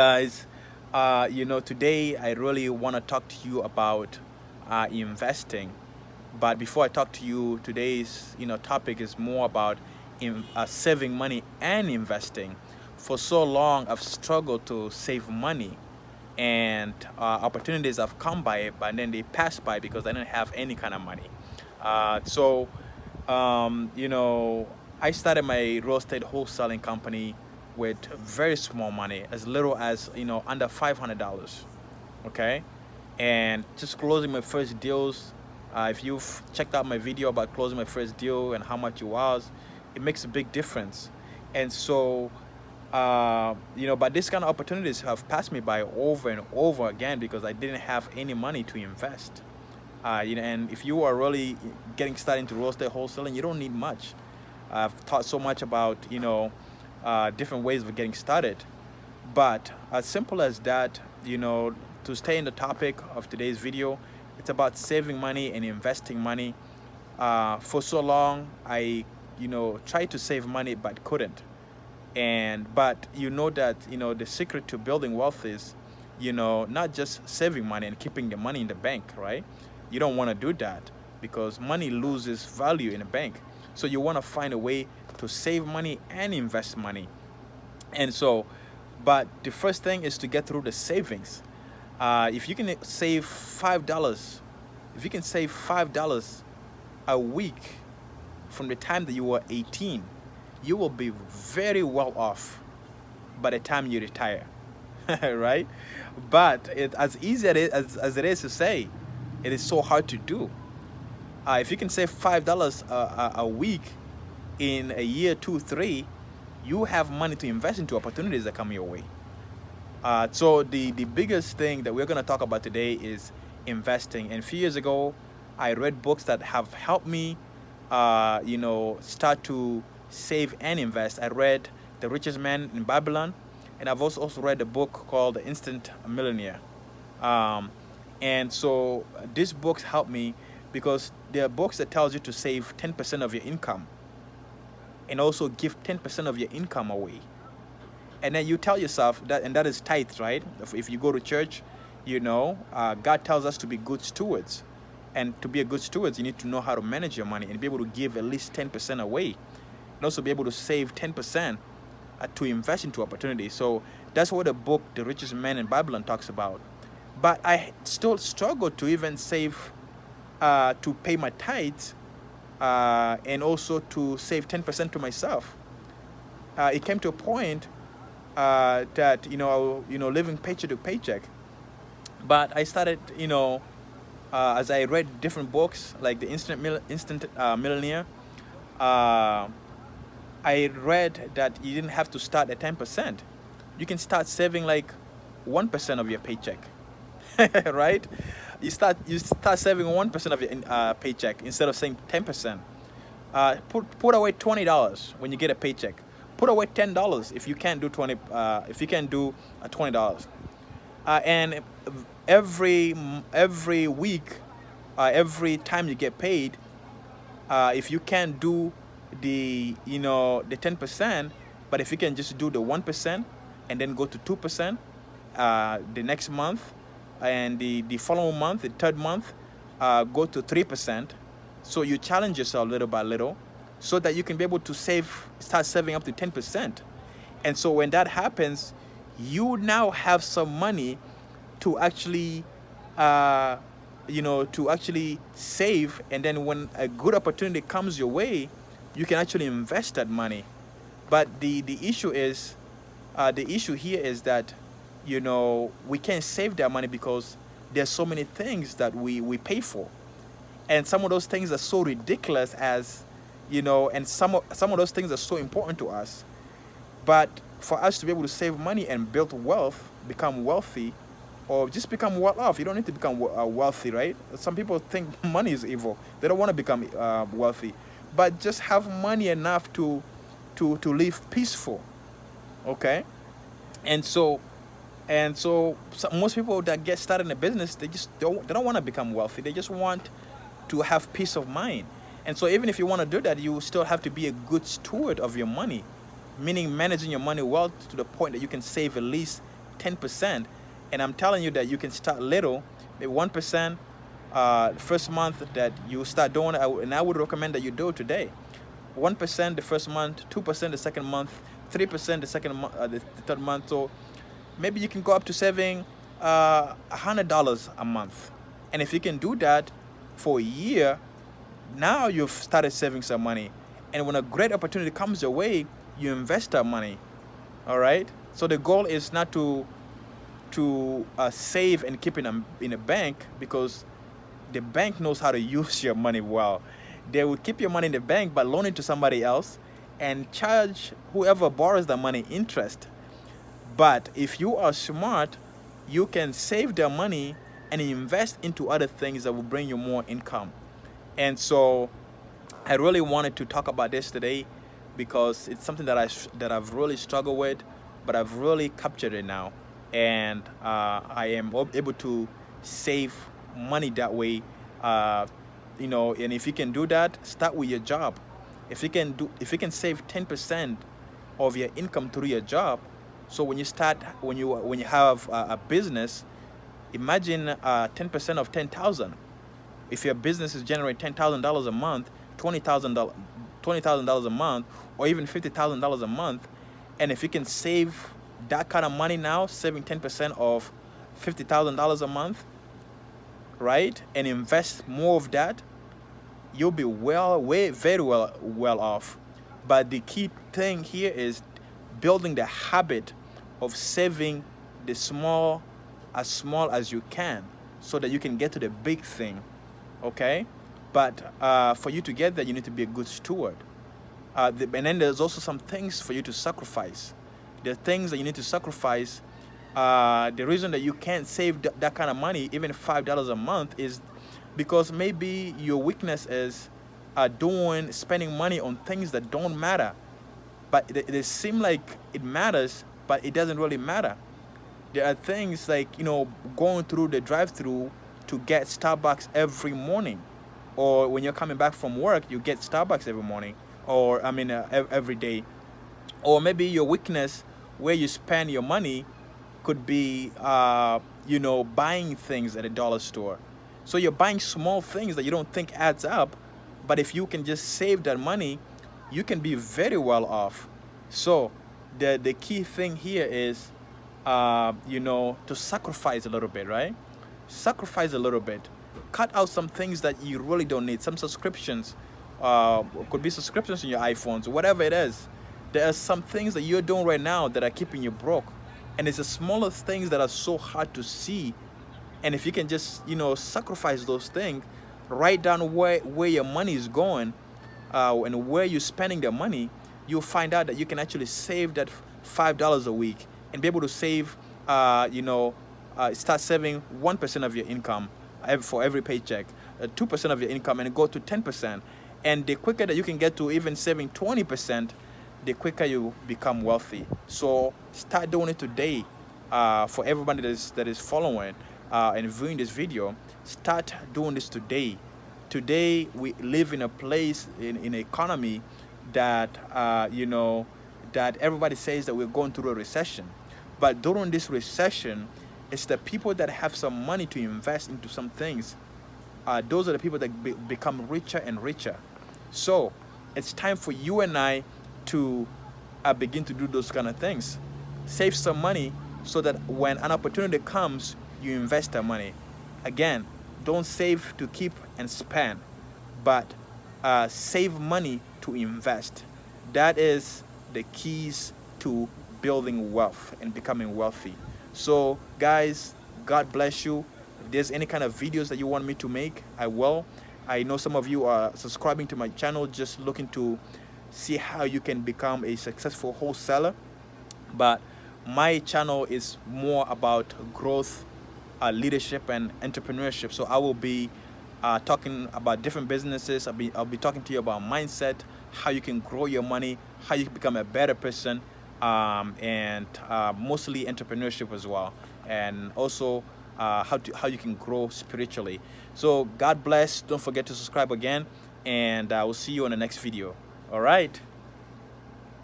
Guys, today I really want to talk to you about investing. But before I talk to you, today's topic is more about saving money and investing. For so long, I've struggled to save money, and opportunities have come by, but then they pass by because I didn't have any kind of money. So, um, you know, I started my real estate wholesaling company with very small money, as little as under $500. Okay, and just closing my first deals. If you've checked out my video about closing my first deal and how much it was, it makes a big difference. And so, but these kind of opportunities have passed me by over and over again because I didn't have any money to invest. And if you are really getting started into real estate wholesaling, you don't need much. I've taught so much about different ways of getting started, but as simple as that, to stay in the topic of today's video, it's about saving money and investing money. For so long, I tried to save money but couldn't. But that the secret to building wealth is not just saving money and keeping the money in the bank, right? You don't want to do that because money loses value in a bank. So you want to find a way to save money and invest money. And so, but the first thing is to get through the savings. If you can save $5, if you can save $5 a week from the time that you were 18, you will be very well off by the time you retire, right? But as easy as it is to say, it is so hard to do. If you can save $5 a week in a year, two, three, you have money to invest into opportunities that come your way. So the biggest thing that we're going to talk about today is investing. And a few years ago, I read books that have helped me, start to save and invest. I read The Richest Man in Babylon, and I've also read a book called The Instant Millionaire. And so these books help me because they are books that tells you to save 10% of your income and also give 10% of your income away. And then you tell yourself that, and that is tithes, right? If you go to church, God tells us to be good stewards. And to be a good steward, you need to know how to manage your money and be able to give at least 10% away. And also be able to save 10% to invest into opportunities. So that's what the book, The Richest Man in Babylon, talks about. But I still struggle to even save to pay my tithes and also to save 10% to myself. It came to a point that living paycheck to paycheck. But I started, as I read different books like the Instant Millionaire. I read that you didn't have to start at 10%. You can start saving like 1% of your paycheck, right? You start saving 1% of your paycheck instead of saying 10%. Put away $20 when you get a paycheck. Put away $10 if you can't do 20. If you can do $20, and every week, every time you get paid, if you can't do the 10%, but if you can just do the 1% and then go to 2% the next month, and the following month, the third month, go to 3%. So you challenge yourself little by little so that you can be able to start saving up to 10%. And so when that happens, you now have some money to actually save. And then when a good opportunity comes your way, you can actually invest that money. But the issue is, the issue here is that we can't save that money because there's so many things that we pay for, and some of those things are so ridiculous and some of those things are so important to us. But for us to be able to save money and build wealth, become wealthy, or just become well off, you don't need to become wealthy, right? Some people think money is evil. They don't want to become wealthy, but just have money enough to live peaceful. Okay, and so most people that get started in a business, they don't want to become wealthy. They just want to have peace of mind. And so even if you want to do that, you still have to be a good steward of your money, meaning managing your money well to the point that you can save at least 10%. And I'm telling you that you can start little, maybe 1%. First month that you start doing it, and I would recommend that you do it today. 1% the first month, 2% the second month, 3% the second month, the third month. So maybe you can go up to saving $100 a month. And if you can do that for a year, now you've started saving some money. And when a great opportunity comes your way, you invest that money. All right. So the goal is not to save and keep in a bank, because the bank knows how to use your money well. They will keep your money in the bank but loan it to somebody else and charge whoever borrows the money interest. But if you are smart, you can save their money and invest into other things that will bring you more income. And so I really wanted to talk about this today, because it's something that I've really struggled with, but I've really captured it now, and I am able to save money that way. And if you can do that, start with your job. If you can save 10% of your income through your job, so when you have a business, imagine 10% of 10,000. If your business is generating $10,000 a month, $20,000 a month, or even $50,000 a month, and if you can save that kind of money now, saving 10% of $50,000 a month, right, and invest more of that, you'll be very well off. But the key thing here is building the habit of saving as small as you can, so that you can get to the big thing. Okay, but for you to get there, you need to be a good steward. And then there's also some things for you to sacrifice. The things that you need to sacrifice. The reason that you can't save that kind of money, even $5 a month, is because maybe your weakness is spending money on things that don't matter. But they seem like it matters, but it doesn't really matter. There are things like, going through the drive-through to get Starbucks every morning, or when you're coming back from work, you get Starbucks every morning, or every day. Or maybe your weakness, where you spend your money, could be buying things at a dollar store. So you're buying small things that you don't think adds up, but if you can just save that money, you can be very well off. So the key thing here is to sacrifice a little bit, right? Sacrifice a little bit. Cut out some things that you really don't need. Some subscriptions, could be subscriptions on your iPhones, whatever it is. There are some things that you're doing right now that are keeping you broke, and it's the smallest things that are so hard to see. And if you can just sacrifice those things, write down where your money is going, and where you're spending the money, you'll find out that you can actually save that $5 a week, and be able to save start saving 1% of your income for every paycheck, 2% of your income, and go to 10%. And the quicker that you can get to even saving 20%, the quicker you become wealthy. So start doing it today. For everybody that is following and viewing this video, start doing this today. Today we live in a place, in an economy that that everybody says that we're going through a recession. But during this recession, it's the people that have some money to invest into some things. Those are the people that become richer and richer. So it's time for you and I to begin to do those kind of things. Save some money so that when an opportunity comes, you invest that money. Again, don't save to keep and spend, but save money to invest. That is the keys to building wealth and becoming wealthy. So guys, God bless you. If there's any kind of videos that you want me to make, I will. I know some of you are subscribing to my channel just looking to see how you can become a successful wholesaler, but my channel is more about growth, leadership, and entrepreneurship. So I will be talking about different businesses. I'll be talking to you about mindset, how you can grow your money, how you can become a better person, and mostly entrepreneurship as well, and also how you can grow spiritually. So God bless. Don't forget to subscribe again, and I will see you on the next video. All right.